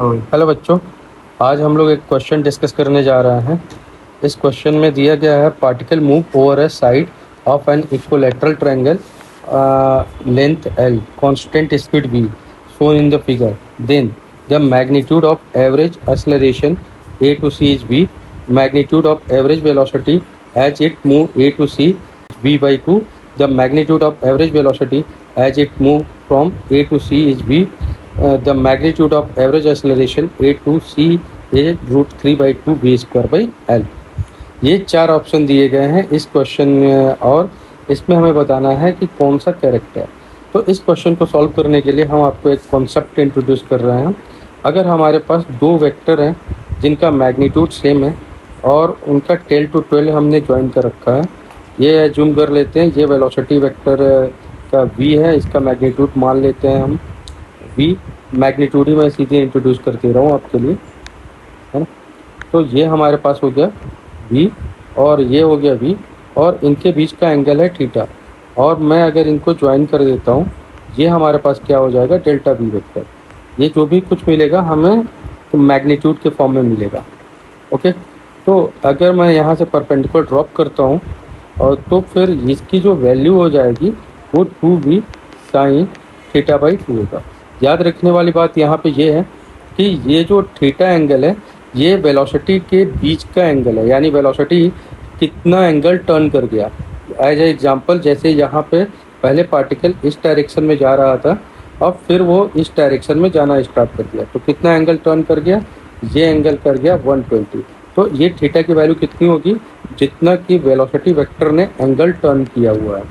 Hello बच्चों, आज हम लोग एक क्वेश्चन डिस्कस करने जा रहे हैं। इस क्वेश्चन में दिया गया है particle move over a side of an equilateral triangle length L, constant speed v, shown in the figure. Then the magnitude of average acceleration A to C is v, magnitude of average velocity as it move A to C is v by 2, the magnitude of average velocity as it move from A to C is v, the magnitude of average acceleration A to C is √3/2 v square by L। ये चार option दिए गए हैं इस question में और इसमें हमें बताना है कि कौन सा करेक्ट है। तो इस क्वेश्चन को सॉल्व करने के लिए हम आपको एक कॉन्सेप्ट इंट्रोड्यूस कर रहे हैं। अगर हमारे पास दो वेक्टर हैं जिनका मैग्नीट्यूड सेम है और उनका टेल टू टेल हमने ज्वाइन कर रखा है, ये एज्यूम कर लेते हैं ये वेलोसिटी वेक्टर का v है, इसका मैग्नीट्यूड मान लेते हैं हम v। मैग्नीट्यूड ही मैं सीधे इंट्रोड्यूस कर दे रहा हूँ आपके लिए, है ना। तो ये हमारे पास हो गया v और ये हो गया v और इनके बीच का एंगल है थीटा, और मैं अगर इनको ज्वाइन कर देता हूँ ये हमारे पास क्या हो जाएगा डेल्टा v वेक्टर। ये जो भी कुछ मिलेगा हमें तो मैग्नीट्यूड के फॉर्म में मिलेगा। ओके, तो अगर मैं यहाँ से परपेंडिकुलर ड्रॉप करता हूँ और तो फिर इसकी जो वैल्यू हो जाएगी वो 2v साइन थीटा बाई 2 होगा। याद रखने वाली बात यहाँ पे ये है कि ये जो थीटा एंगल है ये वेलोसिटी के बीच का एंगल है, यानी वेलोसिटी कितना एंगल टर्न कर गया। एज ए एग्जांपल, जैसे यहाँ पे पहले पार्टिकल इस डायरेक्शन में जा रहा था और फिर वो इस डायरेक्शन में जाना स्टार्ट कर दिया, तो कितना एंगल टर्न कर गया, ये एंगल कर गया 120। तो ये थीटा की वैल्यू कितनी होगी, जितना कि वेलोसिटी वेक्टर ने एंगल टर्न किया हुआ है।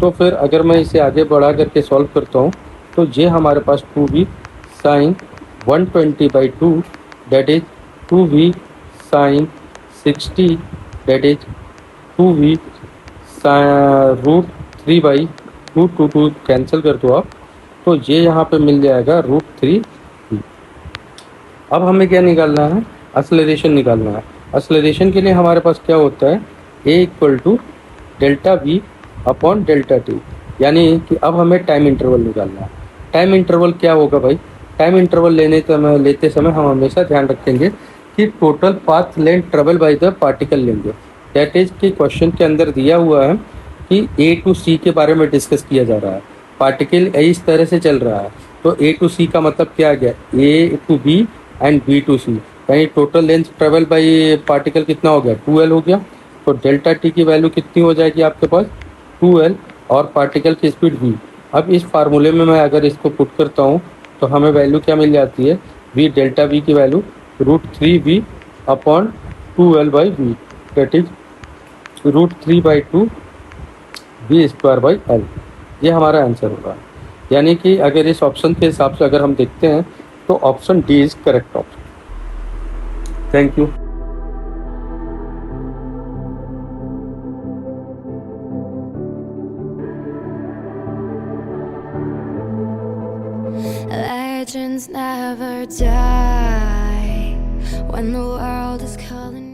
तो फिर अगर मैं इसे आगे बढ़ा करके सॉल्व करता हूँ तो ये हमारे पास 2v sine 120/2 that is 2v sine 60 that is 2v √3/2 cancel कर दो आप, तो ये यहाँ पे मिल जाएगा √3v। अब हमें क्या निकालना है, एक्सेलरेशन निकालना है। एक्सेलरेशन के लिए हमारे पास क्या होता है a = delta v upon delta t, यानी कि अब हमें टाइम इंटरवल निकालना है। टाइम इंटरवल क्या होगा भाई, टाइम इंटरवल लेते समय हम हमेशा ध्यान रखेंगे कि total path length travel by the particle लेंगे। दैट इज कि क्वेश्चन के अंदर दिया हुआ है कि A to C के बारे में डिस्कस किया जा रहा है। पार्टिकल इस तरह से चल रहा है तो A to C का मतलब क्या आ गया, A to B and B to C, यानी total length travel by particle कितना हो गया 2L हो गया। तो डेल्टा टी की वैल्यू कितनी हो जाएगी आपके पास 2L और पार्टिकल की स्पीड v। अब इस फार्मूले में मैं अगर इसको पुट करता हूँ तो हमें वैल्यू क्या मिल जाती है, v डेल्टा v की value √3v upon 2L/v, that is √3/2 v square by L। ये हमारा आंसर होगा। यानी कि अगर इस ऑप्शन के हिसाब से अगर हम देखते हैं तो option D is correct option. Thank you. Legends never die when the world is calling.